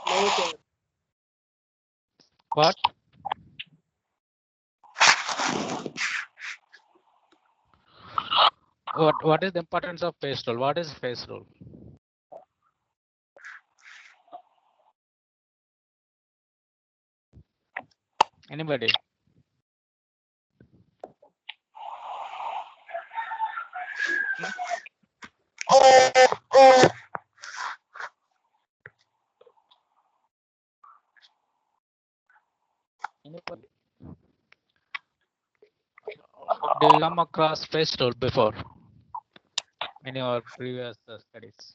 No, sir. What? What is the importance of phase rule? What is phase rule? Anybody? Hmm? Anybody? Do you come across phase rule before in your previous studies?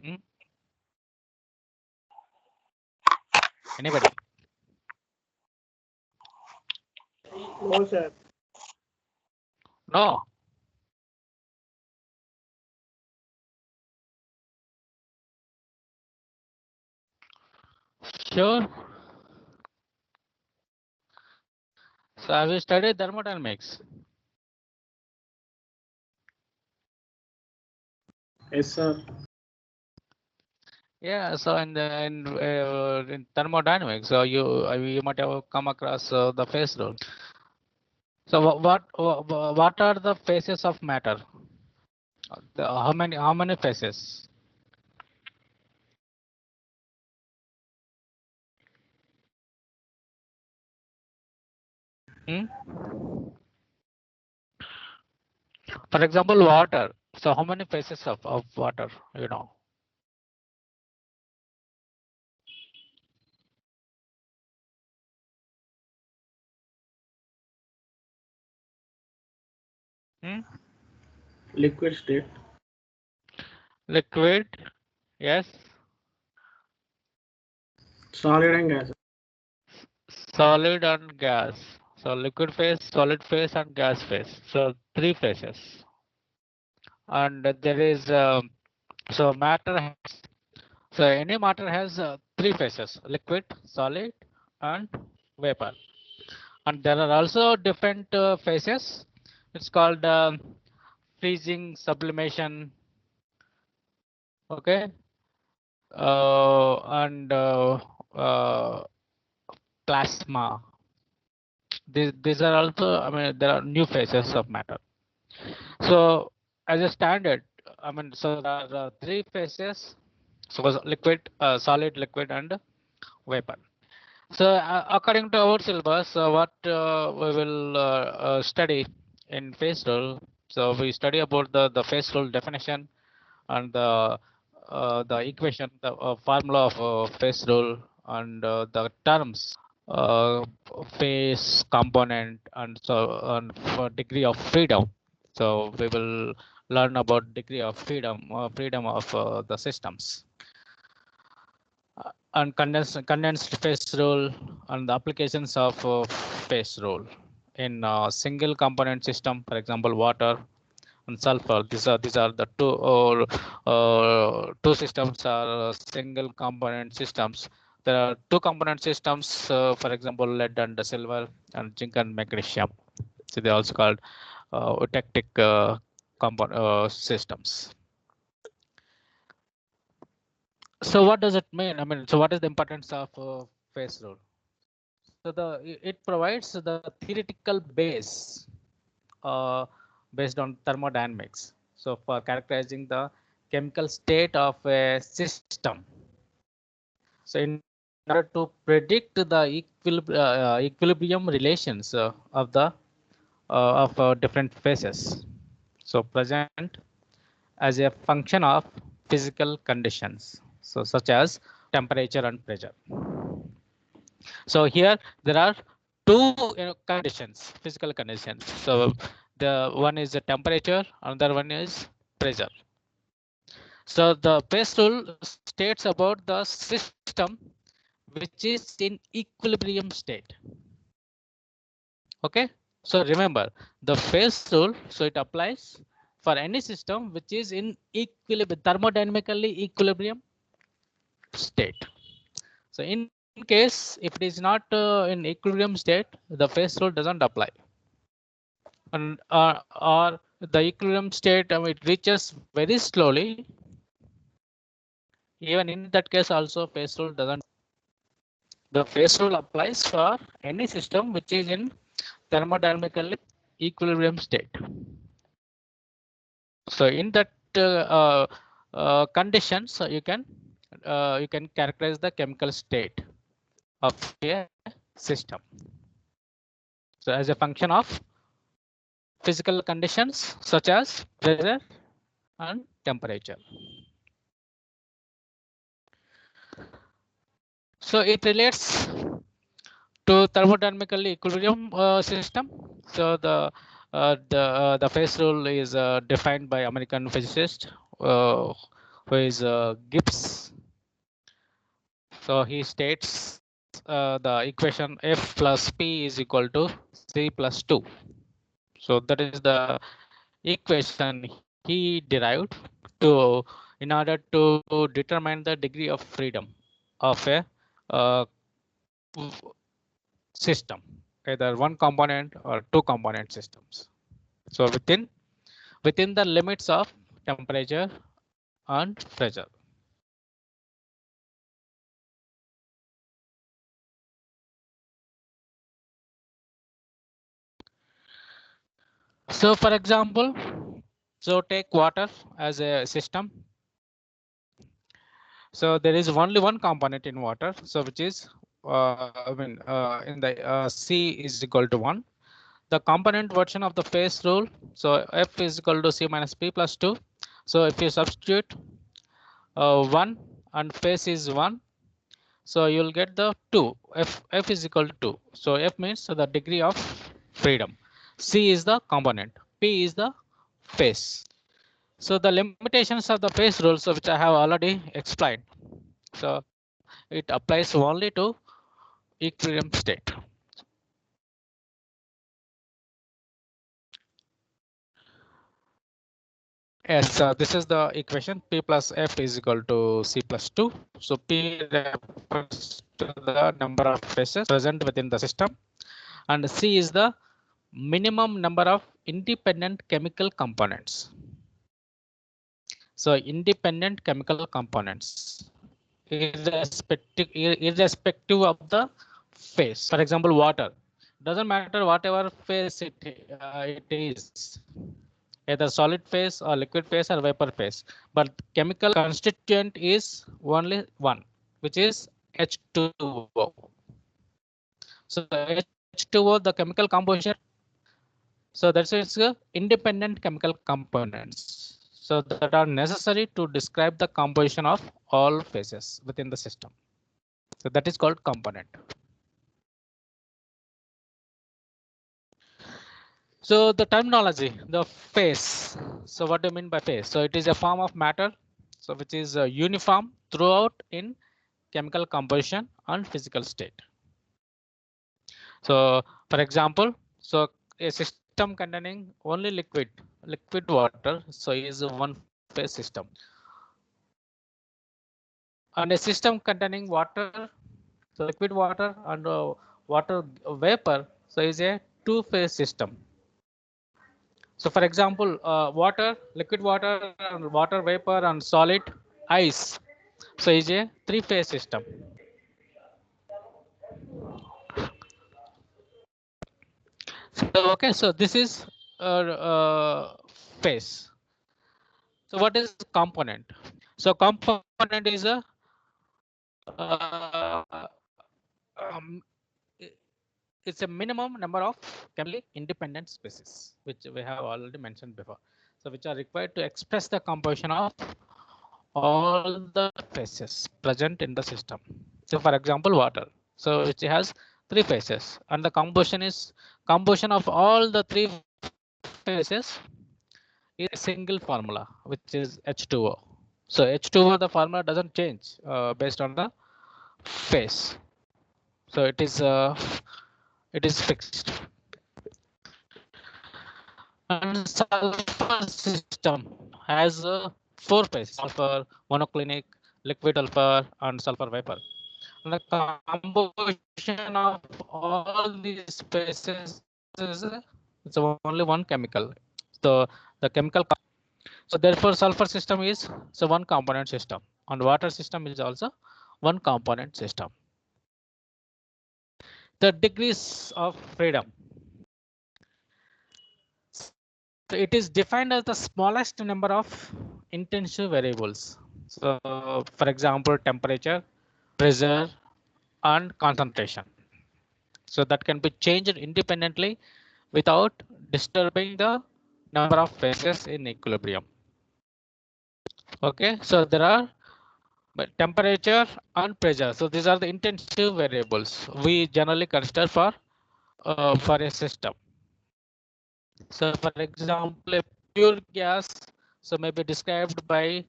Hmm? Anybody? No, sir. No. Sure. So have you studied thermodynamics? Yes, sir. Yeah. So in thermodynamics, so you might have come across the phase rule. So what are the phases of matter? How many phases? Hmm? For example, water. So how many phases of water? You know. Hmm? Liquid state. Liquid. Yes. Solid and gas. Solid and gas. So liquid phase, solid phase, and gas phase. So three phases. And there is so matter. So any matter has three phases: liquid, solid, and vapor. And there are also different phases. It's called freezing, sublimation. Okay, and plasma. These are also, I mean, there are new phases of matter. So as a standard, I mean, so there are three phases. So liquid, solid, liquid, and vapor. So according to our syllabus, what we will study in phase rule. So we study about the phase rule definition and the equation, the formula of phase rule, and the terms, uh, phase, component, and so on for degree of freedom. So we will learn about degree of freedom of the systems, and condensed phase rule and the applications of phase rule in a single component system, for example, water and sulfur. These are the two systems are single component systems. There are two component systems, for example, lead and silver, and zinc and magnesium. So they are also called eutectic component systems. So what does it mean? I mean, so what is the importance of phase rule? So it provides the theoretical base based on thermodynamics. So for characterizing the chemical state of a system. So in order to predict the equilibrium relations of the different phases. So present as a function of physical conditions. So such as temperature and pressure. So here there are two conditions, physical conditions. So the one is the temperature, another one is pressure. So the phase rule states about the system which is in equilibrium state. Okay. So remember the phase rule. So it applies for any system which is in equilibrium, thermodynamically equilibrium state. So in case if it is not in equilibrium state, the phase rule doesn't apply. And or the equilibrium state, it reaches very slowly. Even in that case also phase rule doesn't. The phase rule applies for any system which is in thermodynamically equilibrium state. So in that conditions, you can characterize the chemical state of a system. So as a function of physical conditions such as pressure and temperature. So it relates to thermodynamically equilibrium system. So the phase rule is defined by American physicist who is Gibbs. So he states the equation F plus P is equal to C plus 2. So that is the equation he derived to in order to determine the degree of freedom of a uh, system, either one component or two component systems. So within the limits of temperature and pressure. So for example, so take water as a system. So there is only one component in water, so which is in the C is equal to 1. The component version of the phase rule, so F is equal to C minus P plus 2. So if you substitute 1 and phase is 1, so you'll get the 2. F is equal to 2. So F means the degree of freedom. C is the component. P is the phase. So the limitations of the phase rules, which I have already explained. So it applies only to equilibrium state. Yes, this is the equation. P plus F is equal to C plus 2. So P refers to the number of phases present within the system, and C is the minimum number of independent chemical components. So independent chemical components, irrespective of the phase. For example, water. Doesn't matter whatever phase it is, either solid phase or liquid phase or vapor phase, but chemical constituent is only one, which is H2O. So H2O, the chemical composition. So that's its independent chemical components. So that are necessary to describe the composition of all phases within the system. So that is called component. So the terminology, the phase. So what do you mean by phase? So it is a form of matter, so which is uniform throughout in chemical composition and physical state. So for example, so a system containing only liquid water, so is a one phase system. And a system containing water, so liquid water and water vapor, so is a two phase system. So for example, water, liquid water, and water vapor and solid ice, so is a three phase system. So okay, so this is phase. So what is component? So component is a uh, um, it's a minimum number of chemically independent species, which we have already mentioned before. So which are required to express the composition of all the phases present in the system. So for example, water. So it has three phases, and the composition of all the three phases is a single formula, which is H2O. So H2O, the formula doesn't change based on the phase. So it is fixed. And sulfur system has four phases: sulfur, monoclinic, liquid sulfur, and sulfur vapor. And the composition of all these phases is it's only one chemical. So the chemical. So therefore, sulfur system is one component system, and water system is also one component system. The degrees of freedom. So it is defined as the smallest number of intensive variables. So for example, temperature, pressure, and concentration. So that can be changed independently without disturbing the number of phases in equilibrium. Okay, so there are temperature and pressure. So these are the intensive variables we generally consider for a system. So for example, a pure gas so may be described by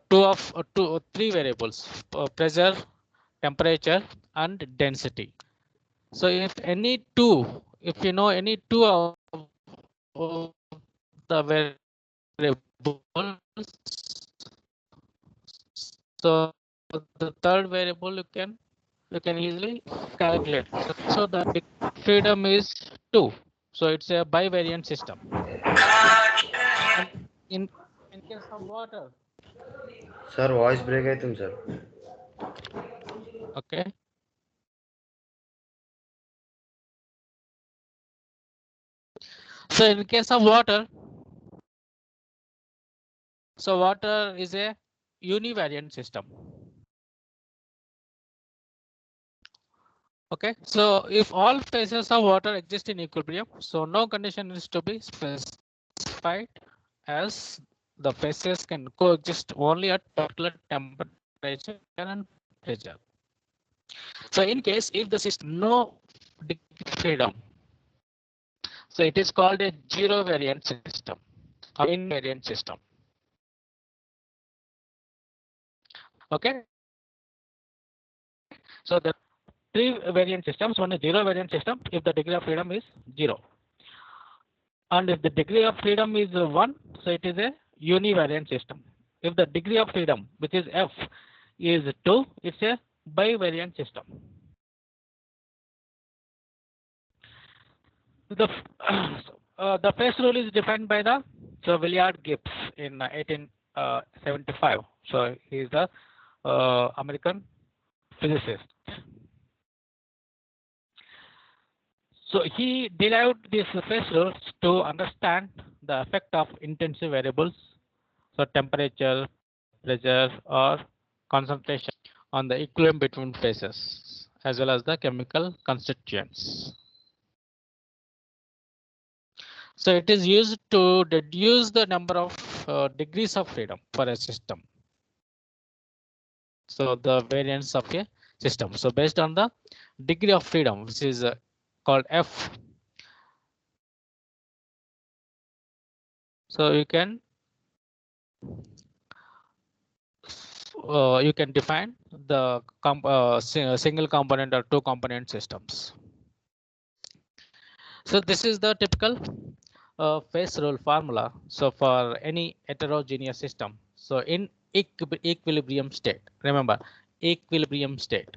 two or three variables: pressure, temperature, and density. So if any two, if you know any two of the variables, so the third variable you can easily calculate. So the freedom is 2. So it's a bivariant system. And in case of water. Sir voice break है तुम sir. Okay. So in case of water, so water is a univariant system. Okay, so if all phases of water exist in equilibrium, so no condition is to be specified, as the phases can coexist only at particular temperature and pressure. So in case if the system no freedom, so it is called a zero variant system or invariant system. Okay, so the three variant systems. One is zero variant system if the degree of freedom is 0. And if the degree of freedom is 1, so it is a univariant system. If the degree of freedom, which is F, is 2, it's a bivariant system. The phase rule is defined by the Willard Gibbs in 1875. So he is the American physicist. So he derived these phase rules to understand the effect of intensive variables, so temperature, pressure, or concentration on the equilibrium between phases, as well as the chemical constituents. So it is used to reduce the number of degrees of freedom for a system. So the variance of a system. So based on the degree of freedom, which is called F. So you can define the single component or two component systems. So this is the typical phase rule formula. So for any heterogeneous system, so in equilibrium state, remember equilibrium state.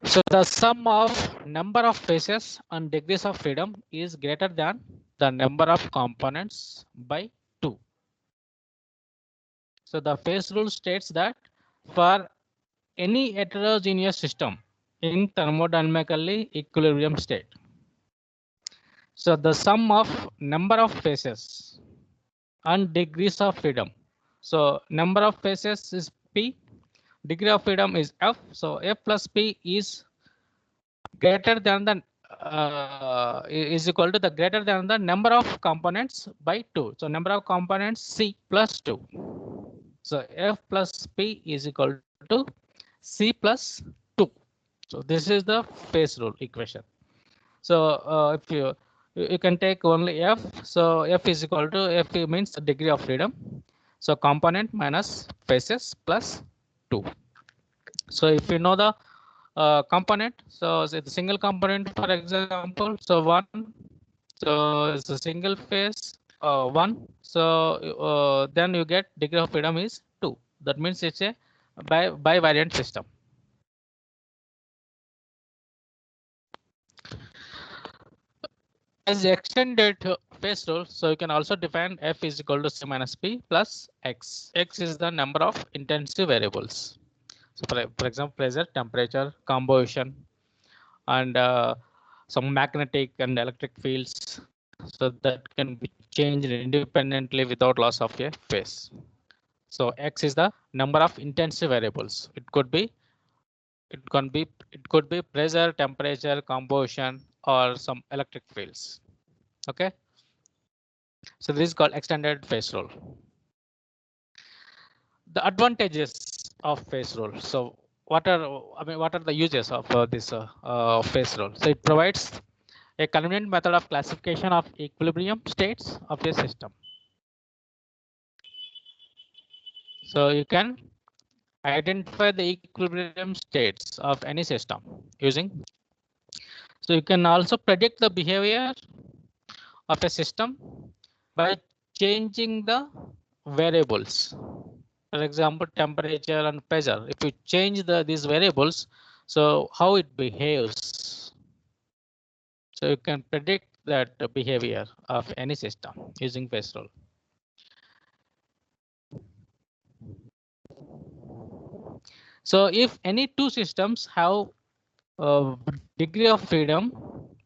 So the sum of number of phases and degrees of freedom is greater than the number of components by 2. So the phase rule states that for any heterogeneous system in thermodynamically equilibrium state, so the sum of number of phases and degrees of freedom. So number of phases is P, degree of freedom is F. So F plus P is greater than the is equal to the greater than the number of components by 2. So number of components C plus 2. So F plus P is equal to C plus 2. So this is the phase rule equation. So if you can take only F. So F is equal to F means the degree of freedom. So component minus phases plus 2. So if you know the component, so the single component, for example, so 1. So it's a single phase 1. So then you get degree of freedom is 2. That means it's a bivariant system. as the extended phase rule, so you can also define F is equal to C minus P plus X. X is the number of intensive variables. So for example, pressure, temperature, composition, and some magnetic and electric fields. So that can be changed independently without loss of a phase. So X is the number of intensive variables. It could be pressure, temperature, composition, or some electric fields. Okay. So this is called extended phase rule. The advantages of phase rule. So what are the uses of this phase rule? So it provides a convenient method of classification of equilibrium states of a system. So you can identify the equilibrium states of any system using. So you can also predict the behavior of a system by changing the variables. For example, temperature and pressure. If you change these variables, so how it behaves. So you can predict that behavior of any system using phase rule. So if any two systems have a degree of freedom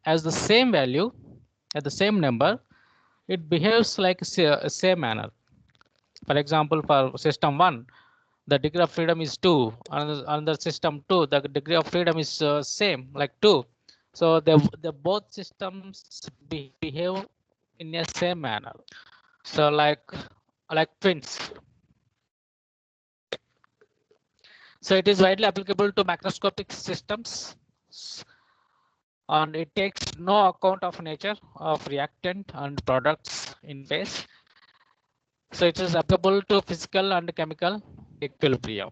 as the same value at the same number, it behaves like a same manner. For example, for system 1, the degree of freedom is 2. Another system 2, the degree of freedom is same, like 2. So the both systems behave in a same manner. So like twins. So it is widely applicable to macroscopic systems, and it takes no account of nature of reactant and products in phase. So it is applicable to physical and chemical equilibrium.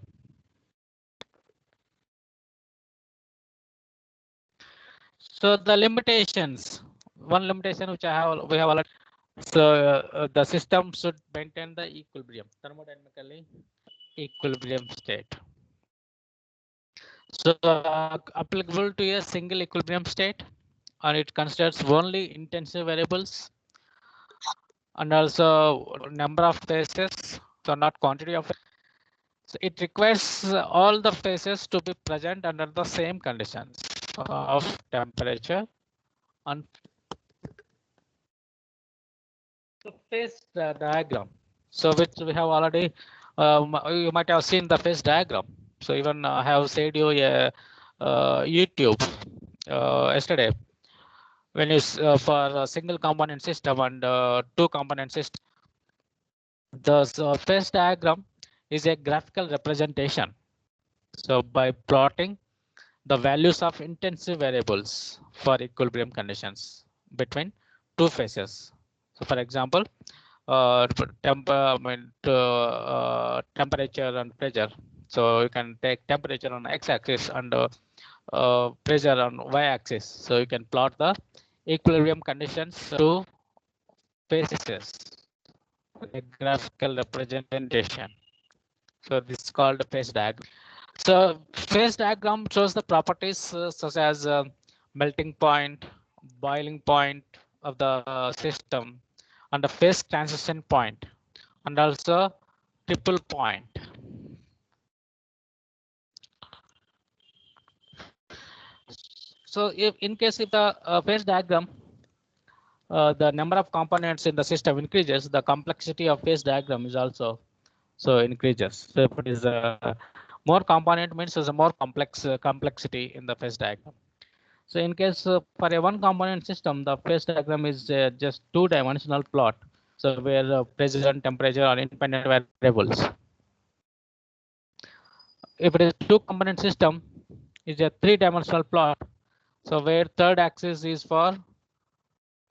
So the limitations, one limitation which we have already. So the system should maintain the equilibrium, thermodynamically equilibrium state. So applicable to a single equilibrium state, and it considers only intensive variables, and also number of phases, so not quantity of. So it requires all the phases to be present under the same conditions of temperature and the phase diagram. So which we have already, you might have seen the phase diagram. So even I have said you a YouTube yesterday, when you for a single component system and two component system, the phase diagram is a graphical representation. So by plotting the values of intensive variables for equilibrium conditions between two phases. So for example, temperature and pressure. So you can take temperature on x-axis and pressure on y-axis. So you can plot the equilibrium conditions to phases, a graphical representation. So this is called phase diagram. So phase diagram shows the properties such as melting point, boiling point of the system, and the phase transition point, and also triple point. So if in case if the phase diagram, the number of components in the system increases, the complexity of phase diagram is also so increases. So if it is more component means there's a more complex complexity in the phase diagram. So in case for a one component system, the phase diagram is just two-dimensional plot. So where pressure and temperature are independent variables. If it is two component system, is a three-dimensional plot. So where third axis is for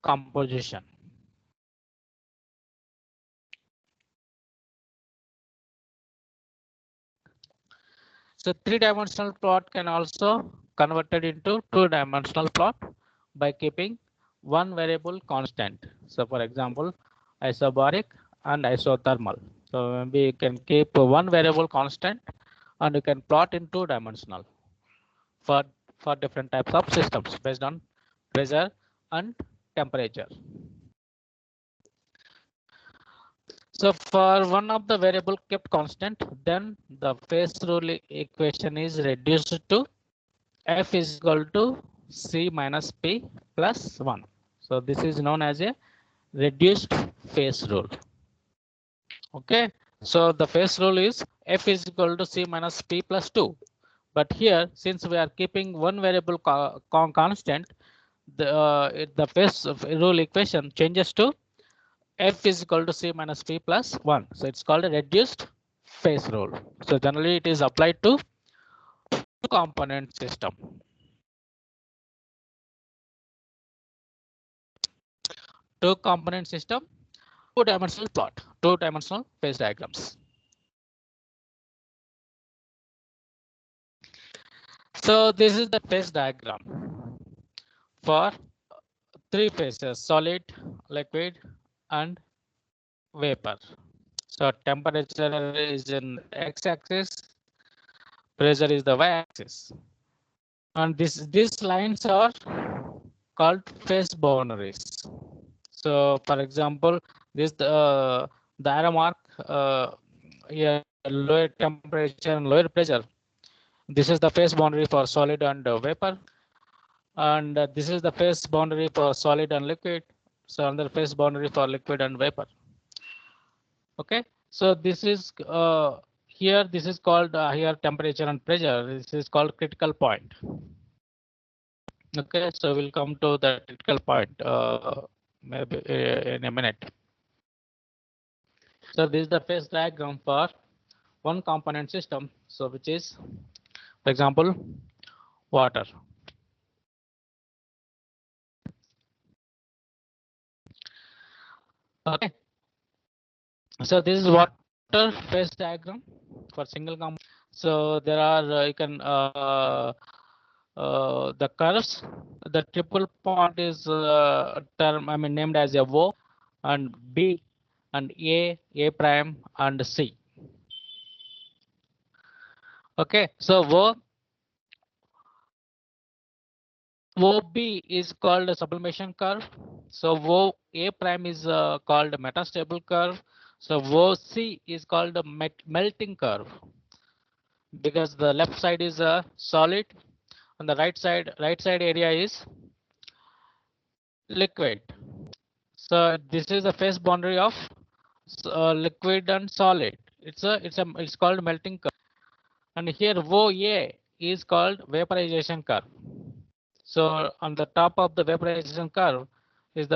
composition. So three-dimensional plot can also converted into two-dimensional plot by keeping one variable constant. So for example, isobaric and isothermal. So we can keep one variable constant and you can plot in two-dimensional for different types of systems based on pressure and temperature. So for one of the variable kept constant, then the phase rule equation is reduced to F is equal to C minus P plus 1. So this is known as a reduced phase rule. Okay, so the phase rule is F is equal to C minus P plus 2. But here, since we are keeping one variable constant, the phase rule equation changes to F is equal to C minus P plus 1. So it's called a reduced phase rule. So generally it is applied to two component system. Two component system, two-dimensional plot, two-dimensional phase diagrams. So this is the phase diagram for three phases: solid, liquid, and vapor. So temperature is in x-axis, pressure is the y-axis, and these lines are called phase boundaries. So, for example, this the arrow mark here lower temperature and lower pressure. This is the phase boundary for solid and vapor, and this is the phase boundary for solid and liquid. So another phase boundary for liquid and vapor. Okay, so this is here. This is called here temperature and pressure. This is called critical point. Okay, so we'll come to the critical point maybe in a minute. So this is the phase diagram for one component system. So which is, for example, water. Okay. So this is water phase diagram for single component. So there are you can the curves. The triple point is named as a O and B and A prime and C. Okay, so OB is called a sublimation curve. So A prime is called a metastable curve. So OC is called a melting curve because the left side is a solid and the right side area is liquid. So this is the phase boundary of liquid and solid. It's called melting curve. And here OA is called vaporization curve. So on the top of the vaporization curve is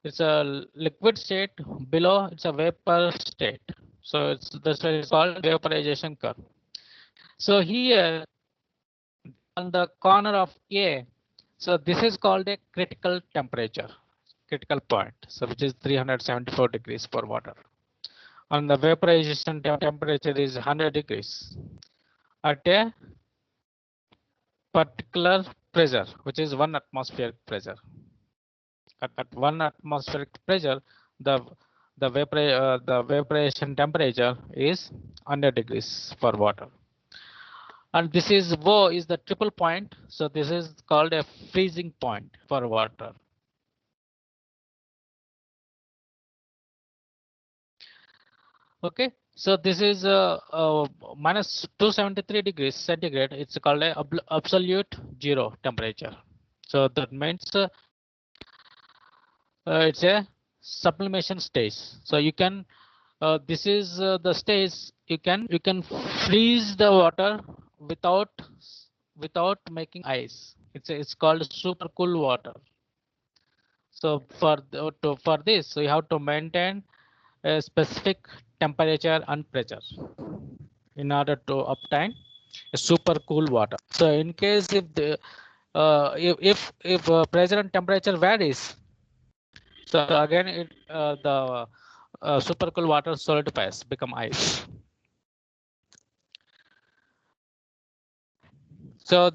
it's a liquid state, below it's a vapor state. So it's called vaporization curve. So here on the corner of A, so this is called a critical temperature, critical point. So which is 374 degrees for water. And the vaporization temperature is 100 degrees at a particular pressure, which is 1 atmospheric pressure. At 1 atmospheric pressure, the vaporization temperature is 100 degrees for water. And this is O is the triple point. So this is called a freezing point for water. Okay, so this is minus 273 degrees centigrade. It's called a absolute zero temperature. So that means it's a sublimation stage. So you can this is the stage you can freeze the water without making ice. It's called super cool water. So for this, so you have to maintain a specific temperature and pressure in order to obtain a super cool water. So in case if the if pressure and temperature varies, so again the super cool water solidifies, become ice. So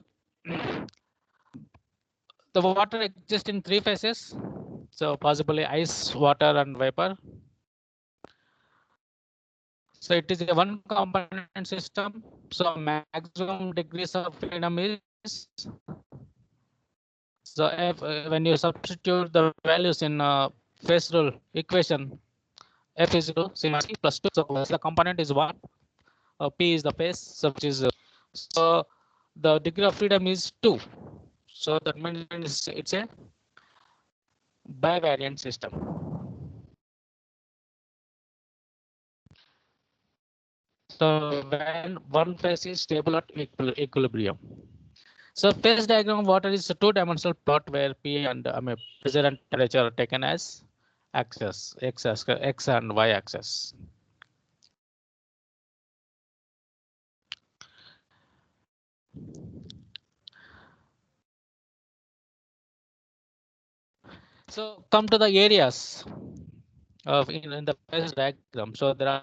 the water exists in three phases. So possibly ice, water, and vapor. So it is a one component system. So maximum degrees of freedom is So if when you substitute the values in phase rule equation, f is equal to c minus p plus 2. So the component is 1, p is the phase, so which is so the degree of freedom is 2. So that means it's a bivariant system. So when one phase is stable at equilibrium. So phase diagram of water is a two-dimensional plot where P and pressure and temperature are taken as axis, x and y axis. So come to the areas of in the phase diagram. So there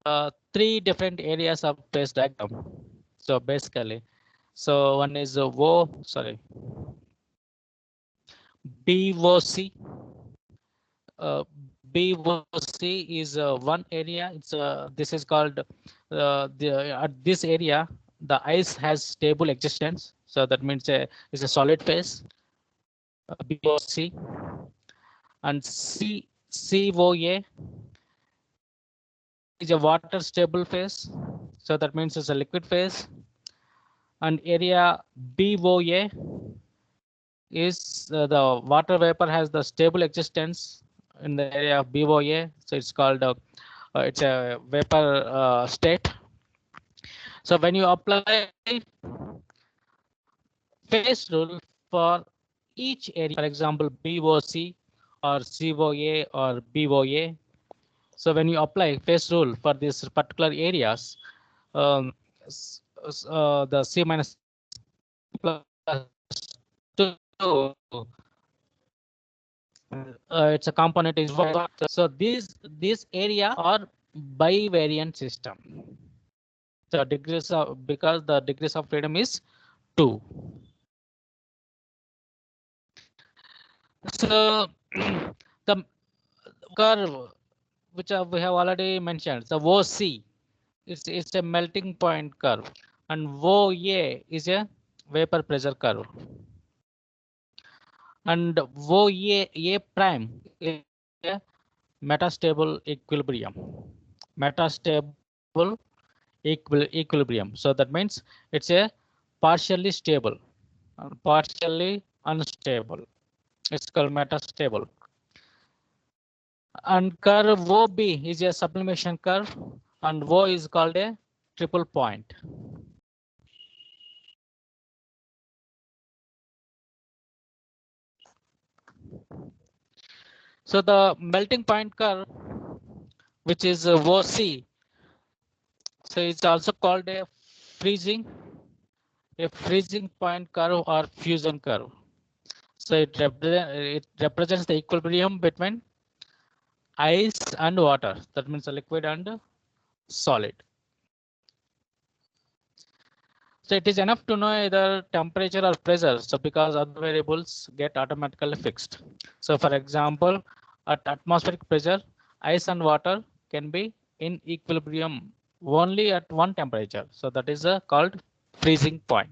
are three different areas of phase diagram. So basically, so one is BOC. BOC is one area. It's this is called at this area the ice has stable existence. So that means it's a solid phase. BOC and COA is a water stable phase. So that means it's a liquid phase. And area BOA is the water vapor has the stable existence in the area of BOA. So it's called it's a vapor state. So when you apply phase rule for each area, for example, BOC or COA or BOA. So when you apply phase rule for these particular areas, the C minus plus 2, it's a component is 1. So these area are bivariant system. So degrees of because the degrees of freedom is 2. So the curve which we have already mentioned, the OC it's a melting point curve, and OA is a vapor pressure curve, and OA prime is a metastable equilibrium. Metastable equilibrium. So that means it's a partially stable, partially unstable. It's called metastable. And curve OB is a sublimation curve, and O is called a triple point. So the melting point curve, which is OC, so it's also called a freezing point curve or fusion curve. So it represents the equilibrium between ice and water. That means a liquid and solid. So it is enough to know either temperature or pressure. So because other variables get automatically fixed. So for example, at atmospheric pressure, ice and water can be in equilibrium only at one temperature. So that is called freezing point.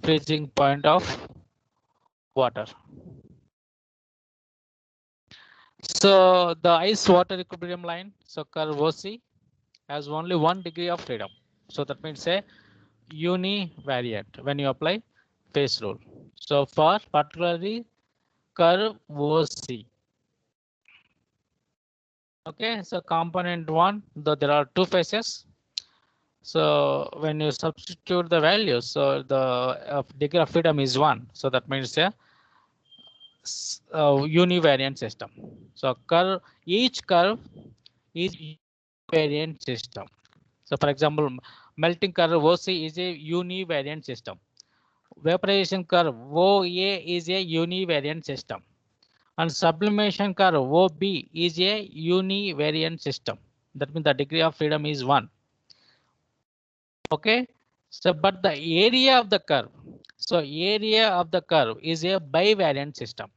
Freezing point of water. So the ice water equilibrium line, so curve OC, has only 1 degree of freedom. So that means a univariant when you apply phase rule. So for particularly curve OC. Okay, so component 1, though there are 2 phases. So when you substitute the values, so the degree of freedom is 1. So that means a univariant system. So each curve is univariant system. So for example, melting curve OC is a univariant system. Vaporization curve OA is a univariant system. And sublimation curve OB is a univariant system. That means the degree of freedom is 1. Okay. So but the area of the curve. So area of the curve is a bivariant system.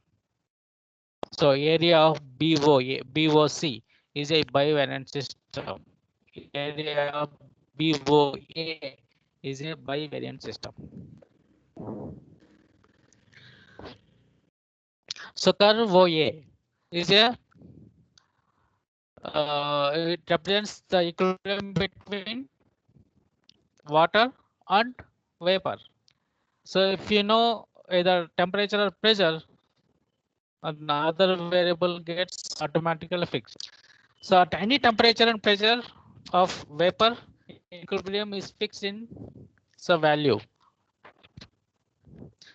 So area of BOC is a bivariant system. Area of BOA is a bivariant system. So curve OA is a it represents the equilibrium between water and vapor. So if you know either temperature or pressure, another variable gets automatically fixed. So at any temperature and pressure of vapor, equilibrium is fixed in the value.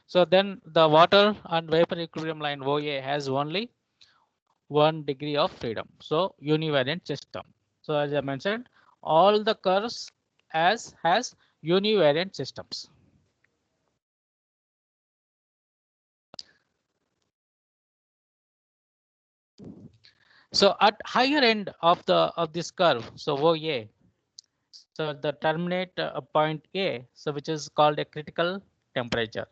So then the water and vapor equilibrium line OA has only 1 degree of freedom. So univariant system. So as I mentioned, all the curves has univariant systems. So at higher end of this curve, so OA, so the terminate point A, so which is called a critical temperature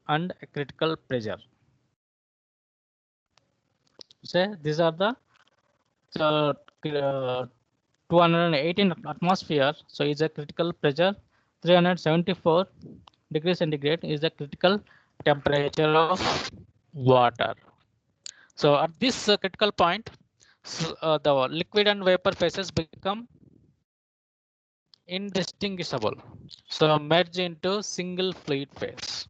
and a critical pressure. So these are the 218 atmosphere, so is a critical pressure. 374 degrees centigrade is the critical temperature of water. So at this critical point, the liquid and vapor phases become indistinguishable. So merge into single fluid phase.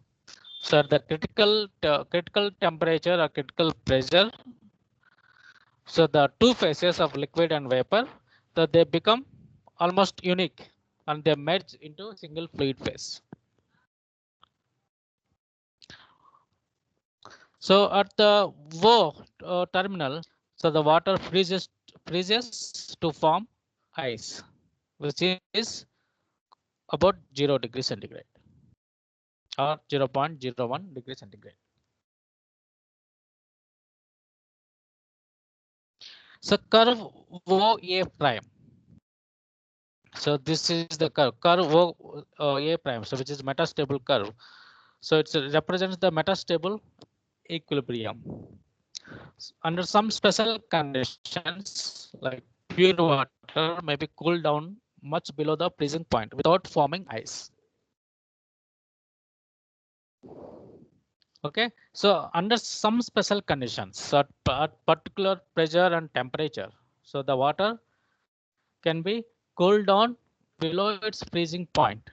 So the critical temperature or critical pressure. So the two phases of liquid and vapor, so they become almost unique and they merge into single fluid phase. So at the O terminal, so the water freezes to form ice, which is about 0 degrees centigrade or 0.01 degrees centigrade. So curve OA prime. So this is the curve A prime, so which is metastable curve. So it represents the metastable equilibrium. Under some special conditions, like pure water may be cooled down much below the freezing point without forming ice. Okay, so under some special conditions, so at particular pressure and temperature, so the water can be cooled down below its freezing point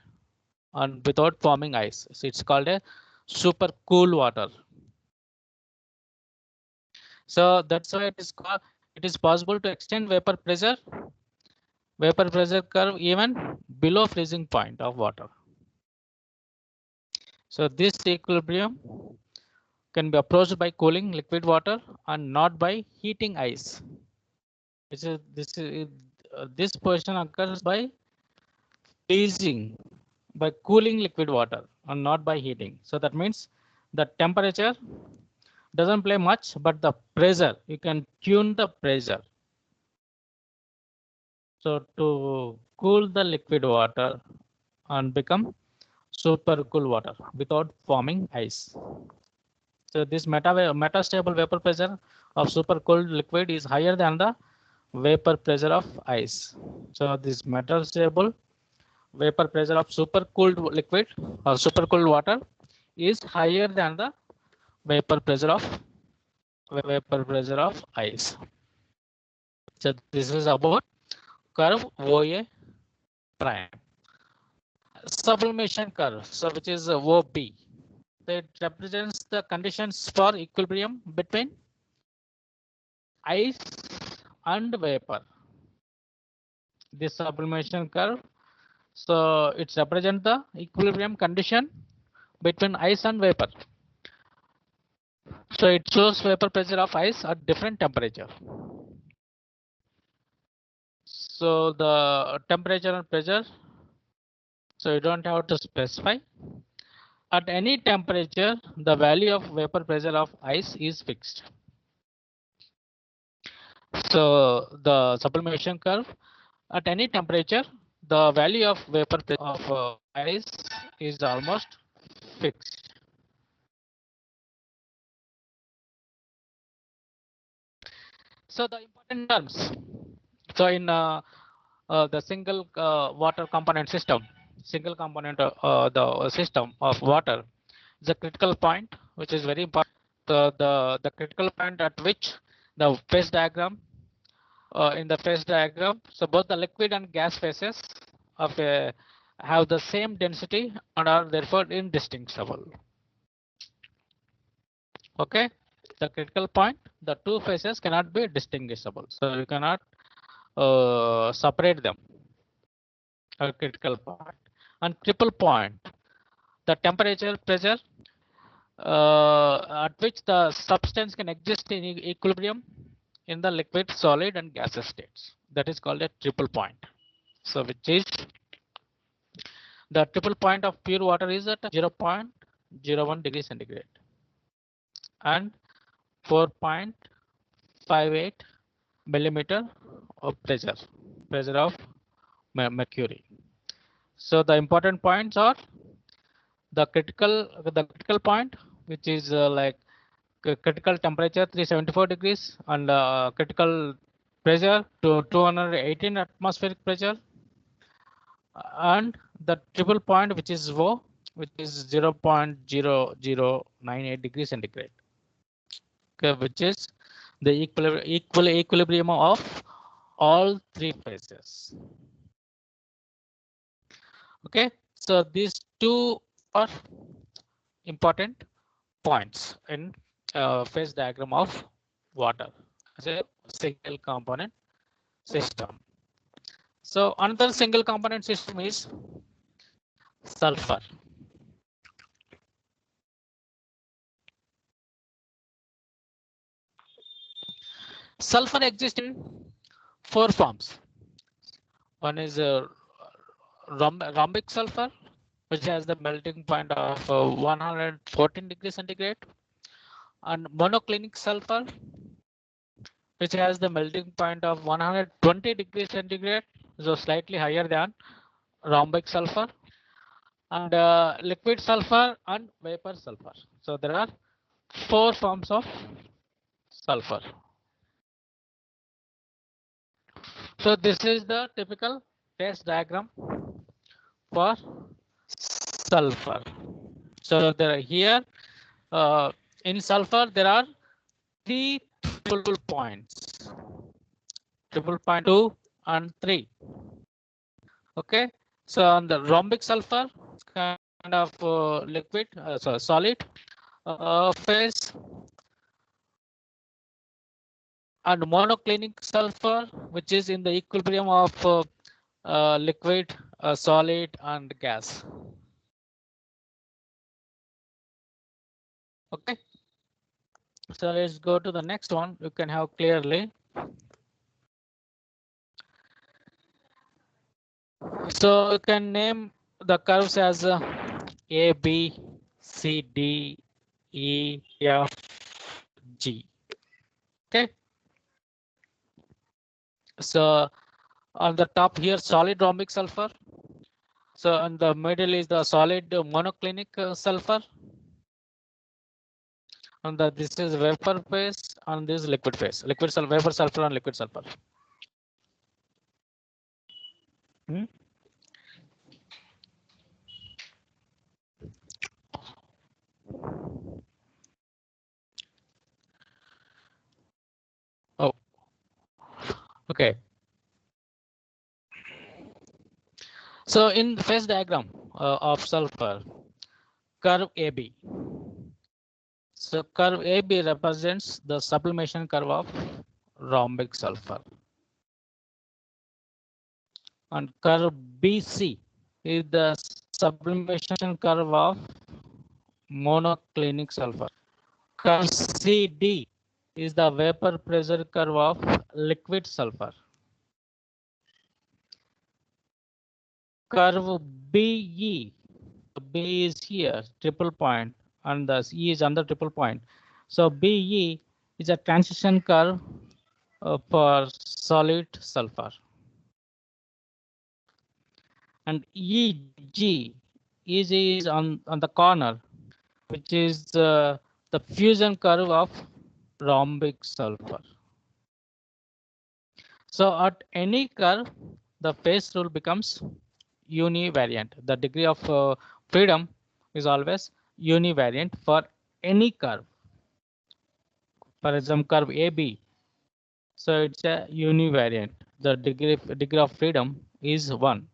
and without forming ice. So it's called a super cool water. So that's why it is possible to extend vapor pressure curve even below freezing point of water. So this equilibrium can be approached by cooling liquid water and not by heating ice. This position occurs by freezing, by cooling liquid water and not by heating. So that means the temperature doesn't play much, but the pressure, you can tune the pressure. So to cool the liquid water and become super cool water without forming ice. So this metastable vapor pressure of super cooled liquid is higher than the vapor pressure of ice. So this metastable vapor pressure of super cooled liquid or super cooled water is higher than the vapor pressure of ice. So this is about curve OA prime. Sublimation curve, so which is OB. It represents the conditions for equilibrium between ice and vapor. This sublimation curve, so it represents the equilibrium condition between ice and vapor. So it shows vapor pressure of ice at different temperature. So the temperature and pressure, so you don't have to specify. At any temperature, the value of vapor pressure of ice is fixed. So the sublimation curve, at any temperature, the value of vapor pressure of ice is almost fixed. So the important terms. So in the single water component system, the system of water, the critical point which is very important. The critical point at which the phase diagram in the phase diagram. So both the liquid and gas phases of a have the same density and are therefore indistinguishable. Okay, the critical point, the two phases cannot be distinguishable, so you cannot separate them. A critical point and triple point, the temperature, pressure at which the substance can exist in equilibrium in the liquid, solid, and gaseous states. That is called a triple point. So which is the triple point of pure water is at 0.01 degrees centigrade and 4.58 millimeter of pressure of mercury. So the important points are the critical point, which is like critical temperature 374 degrees and critical pressure to 218 atmospheric pressure, and the triple point, which is O, which is 0.0098 degrees centigrade. Okay, which is the equilibrium of all three phases. Okay, so these two are important points in phase diagram of water as a single component system. So another single component system is sulfur. Sulfur exists in four forms. One is rhombic sulfur, which has the melting point of 114 degrees centigrade, and monoclinic sulfur, which has the melting point of 120 degrees centigrade, so slightly higher than rhombic sulfur, and liquid sulfur and vapor sulfur. So there are four forms of sulfur. So this is the typical phase diagram for sulfur. So there are here in sulfur there are three triple points, triple point 2 and 3. Okay, so on the rhombic sulfur, kind of liquid, solid phase, and monoclinic sulfur, which is in the equilibrium of liquid, solid, and gas. Okay, so let's go to the next one. You can have clearly. So you can name the curves as A, B, C, D, E, F, G. Okay. So on the top here, solid rhombic sulfur. So in the middle is the solid monoclinic sulfur. And this is vapor phase, and this is liquid phase. Liquid sulfur, vapor sulfur, and liquid sulfur. Oh, okay. So in the phase diagram of sulfur, curve AB. So curve AB represents the sublimation curve of rhombic sulfur. And curve BC is the sublimation curve of monoclinic sulfur. Curve CD is the vapor pressure curve of liquid sulfur. Curve BE, B is here, triple point, and the E is under triple point. So BE is a transition curve for solid sulfur. And EG is on the corner, which is the fusion curve of rhombic sulfur. So at any curve, the phase rule becomes univariant. The degree of freedom is always univariant for any curve. For example, curve AB. So it's a univariant. The degree of freedom is 1.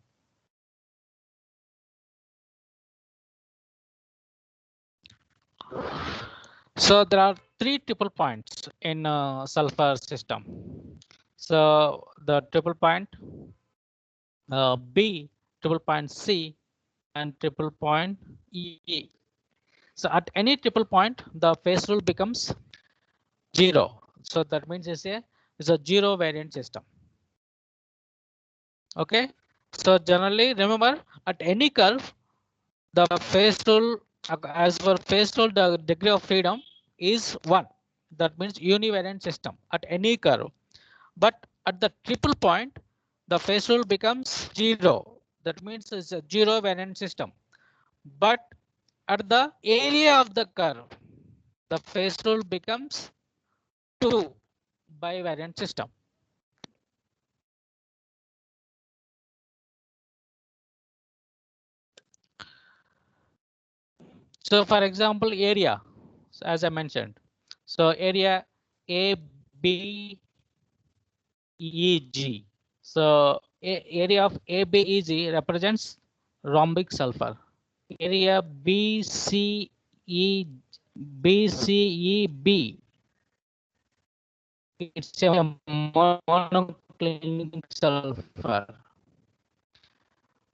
So there are 3 triple points in sulfur system. So the triple point B, triple point C, and triple point E. So at any triple point, the phase rule becomes 0. So that means it's a 0 variant system. Okay. So generally, remember at any curve, the phase rule, as for phase rule, the degree of freedom is 1. That means univariant system at any curve. But at the triple point, the phase rule becomes 0. That means it's a 0 variant system. But at the area of the curve, the phase rule becomes 2 bivariant system. So for example, area, as I mentioned, so area ABEG. So area of ABEG represents rhombic sulfur. Area BCEB it's a monoclinic sulfur.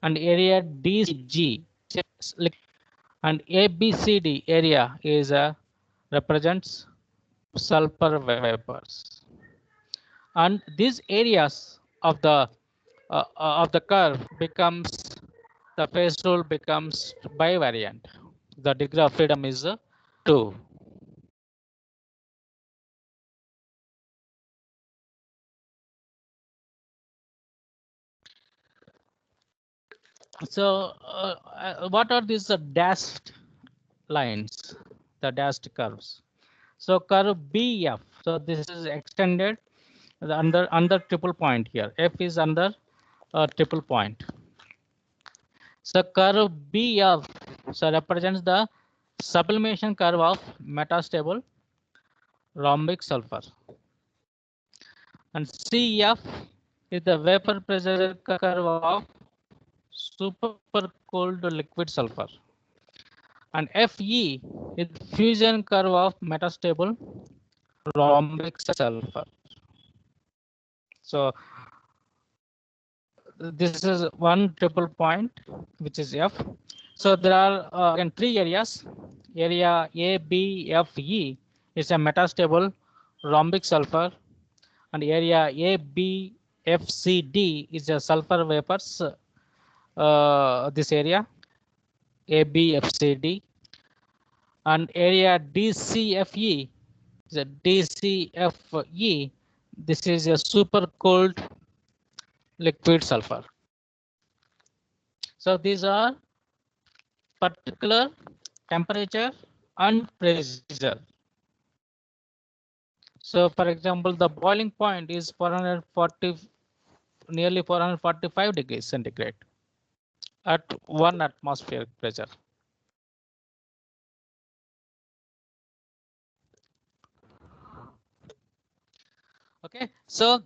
And area DCG and ABCD area is represents sulfur vapors. And these areas of the curve becomes the phase rule becomes bivariant. The degree of freedom is 2. So what are these dashed lines, the dashed curves? So curve BF, so this is extended under triple point here. F is under triple point. So curve BF so represents the sublimation curve of metastable rhombic sulfur. And CF is the vapor pressure curve of supercooled liquid sulfur. And FE is fusion curve of metastable rhombic sulfur. So this is one triple point, which is F. So there are again 3 areas. Area ABFE is a metastable rhombic sulfur, and area ABFCD is a sulfur vapors. This area ABFCD, and area DCFE is a DCFE. This is a super cold liquid sulfur. So these are particular temperature and pressure. So for example, the boiling point is 440, nearly 445 degrees centigrade at 1 atmospheric pressure. Okay, so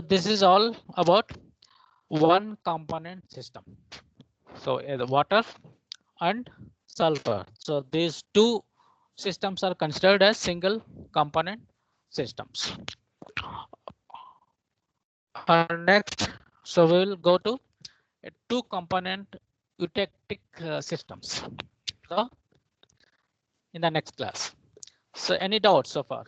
this is all about one component system. So the water and sulfur. So these 2 systems are considered as single component systems. Next, so we will go to 2 component eutectic systems. So in the next class. So any doubts so far?